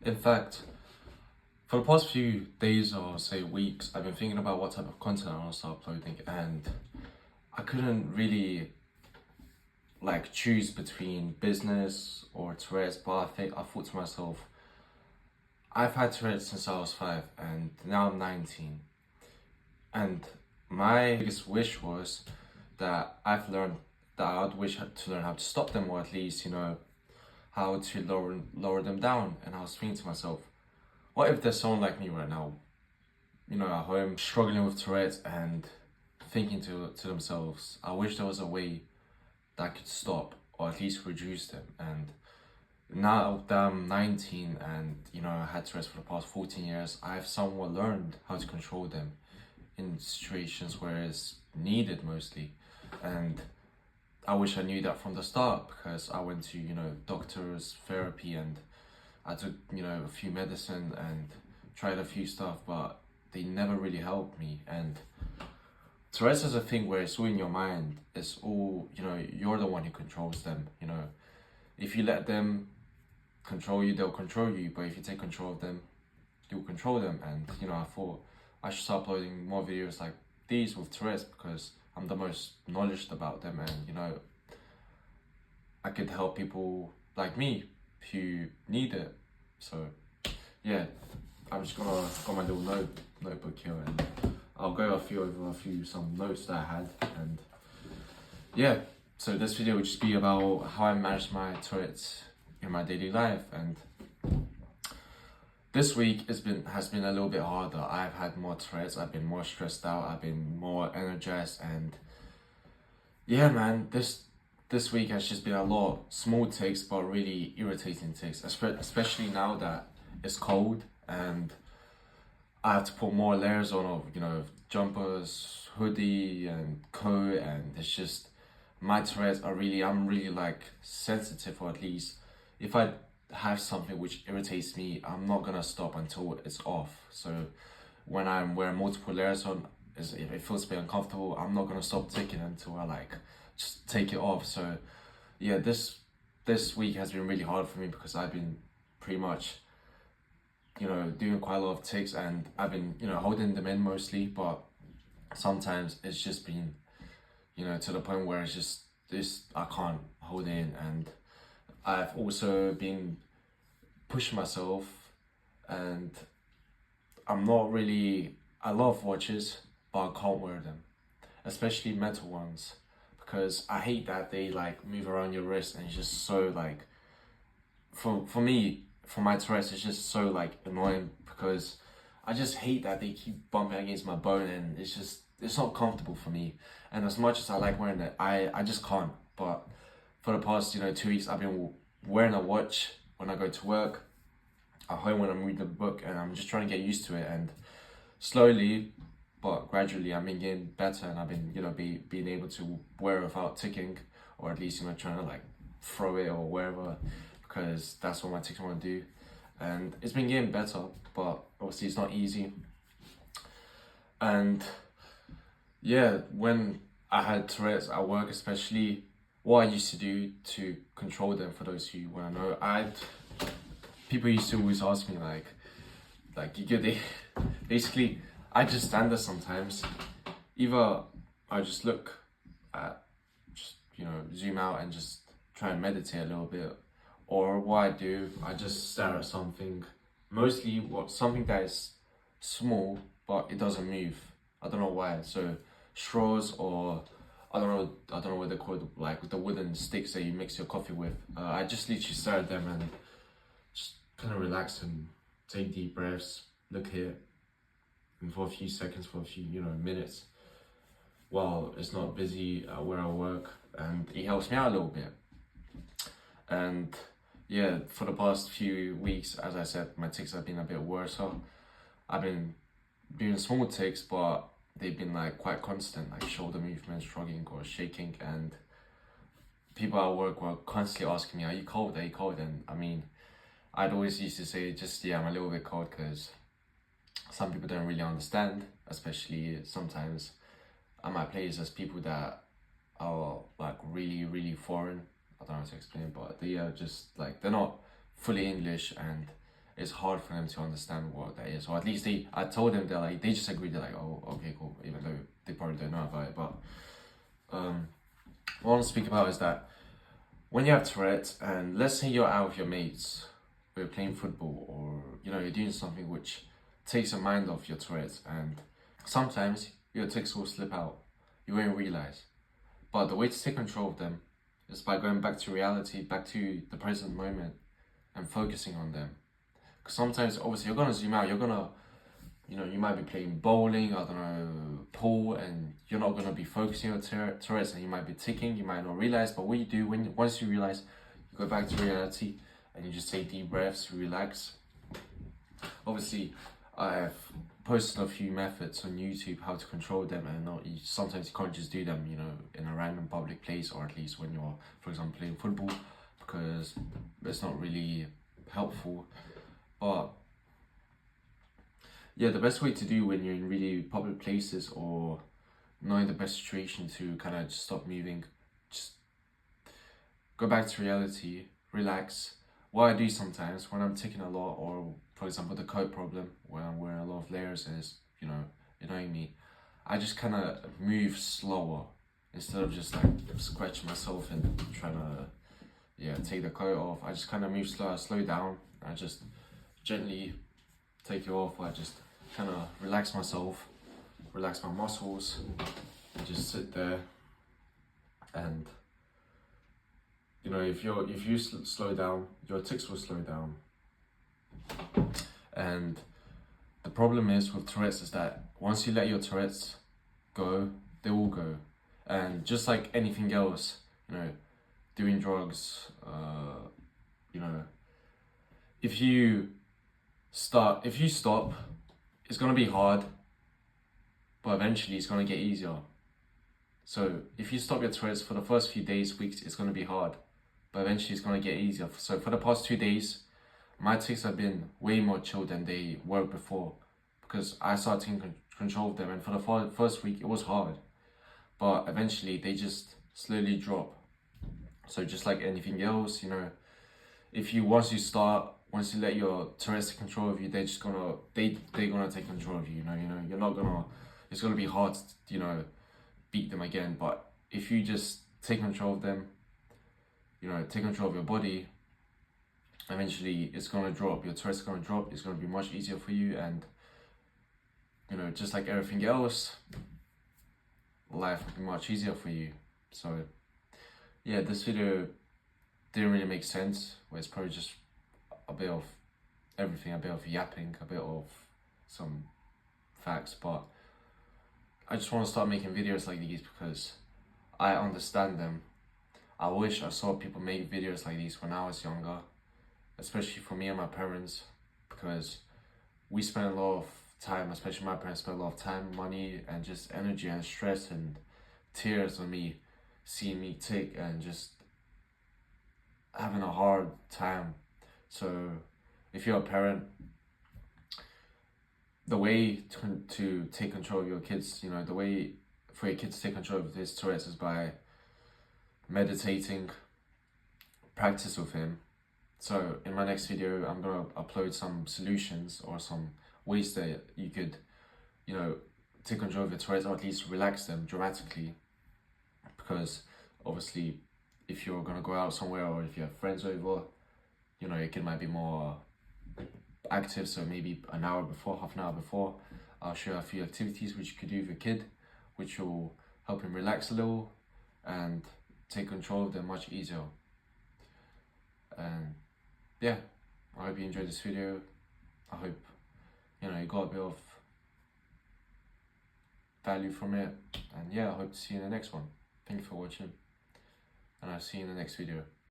In fact, for the past few days or say weeks, I've been thinking about what type of content I want to start uploading, and I couldn't really like choose between business or Tourette, but I thought to myself, I've had Tourette since I was 5 and now I'm 19. And my biggest wish was that I'd wish to learn how to stop them, or at least, how to lower them down. And I was thinking to myself, what if there's someone like me right now, at home struggling with Tourette and thinking to themselves, I wish there was a way that could stop or at least reduce them. And now that I'm 19 and I had Tourette's for the past 14 years, I've somewhat learned how to control them in situations where it's needed mostly. And I wish I knew that from the start, because I went to doctors, therapy, and I took a few medicine and tried a few stuff, but they never really helped me. And Tourette's is a thing where it's all in your mind. It's all, you're the one who controls them. If you let them control you, they'll control you. But if you take control of them, you'll control them. And, I thought I should start uploading more videos like these with Tourette's, because I'm the most knowledgeable about them. And, I could help people like me who need it. So, yeah, I'm just got my little notebook here, and I'll go over some notes that I had. And yeah, so this video will just be about how I manage my Tourette's in my daily life. And this week has been a little bit harder. I've had more Tourette's, I've been more stressed out, I've been more energized, and yeah, man, this week has just been a lot of small tics, but really irritating tics, especially now that it's cold and I have to put more layers on of, jumpers, hoodie and coat, and it's just, my Tourette's I'm really like sensitive, or at least if I have something which irritates me, I'm not gonna stop until it's off. So when I'm wearing multiple layers on, if it feels a bit uncomfortable, I'm not gonna stop ticking until I like just take it off. So yeah, this week has been really hard for me, because I've been pretty much doing quite a lot of tics, and I've been holding them in mostly, but sometimes it's just been to the point where it's just I can't hold it in. And I've also been pushing myself, and I love watches, but I can't wear them, especially metal ones, because I hate that they like move around your wrist, and it's just so like, for me, for my Tourette's, it's just so like annoying, because I just hate that they keep bumping against my bone, and it's not comfortable for me. And as much as I like wearing it, I just can't. But for the past 2 weeks, I've been wearing a watch when I go to work, at home when I'm reading a book, and I'm just trying to get used to it. And slowly but gradually, I've been getting better, and I've been being able to wear it without ticking, or at least trying to like throw it or wherever, because that's what my tics want to do. And it's been getting better, but obviously it's not easy. And yeah, when I had Tourette's at work especially, what I used to do to control them, for those who want to know, people used to always ask me basically I just stand there sometimes. Either I just look at, zoom out and just try and meditate a little bit, or what I do, I just stare at something, mostly something that is small but it doesn't move. I don't know why. So straws, or I don't know what they're called, like the wooden sticks that you mix your coffee with. I just literally stare at them and just kind of relax and take deep breaths, look here, and for a few seconds, for a few minutes, while it's not busy where I work, and it helps me out a little bit. And yeah, for the past few weeks, as I said, my tics have been a bit worse. So I've been doing small tics, but they've been like quite constant, like shoulder movements, shrugging or shaking. And people at work were constantly asking me, are you cold? Are you cold? And I mean, I'd always used to say, I'm a little bit cold, because some people don't really understand, especially sometimes at my place, there's people that are like really, really foreign. I don't know how to explain, but they are just like, they're not fully English, and it's hard for them to understand what that is. Or at least I told them, they just agreed, they're like, oh, okay, cool, even though they probably don't know about it. But what I want to speak about is that when you have Tourette, and let's say you're out with your mates, we're playing football, or you're doing something which takes your mind off your Tourette, and sometimes your tics will slip out. You won't realize. But the way to take control of them is by going back to reality, back to the present moment, and focusing on them. Because sometimes, obviously, you're gonna zoom out. You're gonna, you might be playing bowling, I don't know, pool, and you're not gonna be focusing on Tourette's, and you might be ticking. You might not realize. But what you do once you realize, you go back to reality, and you just take deep breaths, relax. Obviously, I've posted a few methods on YouTube how to control them, and sometimes you can't just do them, in a random public place, or at least when you're, for example, playing football, because it's not really helpful. But yeah, the best way to do when you're in really public places or not in the best situation to kind of just stop moving, just go back to reality, relax. What I do sometimes when I'm taking a lot, or for example the coat problem where I'm wearing a lot of layers and it's annoying me, I just kind of move slower instead of just like scratching myself and trying to take the coat off. I just kind of move slow down. I just gently take it off. I just kind of relax myself, relax my muscles, and just sit there. And if you slow down, your tics will slow down. And the problem is with Tourette's is that once you let your Tourette's go, they will go. And just like anything else, doing drugs, if you stop, it's gonna be hard, but eventually it's gonna get easier. So if you stop your Tourette's for the first few days, weeks, it's gonna be hard, but eventually it's gonna get easier. So for the past 2 days, my tics have been way more chill than they were before, because I started taking control of them. And for the first week, it was hard, but eventually they just slowly drop. So just like anything else, if you once you let your Tourette's take control of you, they're gonna take control of you. You're not gonna. It's gonna be hard to beat them again. But if you just take control of them, take control of your body, eventually it's gonna drop. Your Tourette's is gonna drop. It's gonna be much easier for you, and just like everything else, life will be much easier for you. So yeah, this video didn't really make sense. Where it's probably just a bit of everything, a bit of yapping, a bit of some facts, but I just want to start making videos like these because I understand them. I wish I saw people make videos like these when I was younger, especially for me and my parents, because we spent a lot of time, especially my parents spent a lot of time, money, and just energy and stress and tears on me, seeing me tic and just having a hard time. So if you're a parent, the way to take control of your kids, the way for your kids to take control of his Tourette's is by meditating, practice with him. So in my next video, I'm gonna upload some solutions or some ways that you could, take control of your Tourette's, or at least relax them dramatically. Because obviously, if you're gonna go out somewhere or if you have friends over, your kid might be more active. So maybe an hour before, half an hour before, I'll show you a few activities which you could do with your kid, which will help him relax a little and take control of them much easier. And yeah, I hope you enjoyed this video. I hope you got a bit of value from it, and yeah, I hope to see you in the next one. Thank you for watching, and I'll see you in the next video.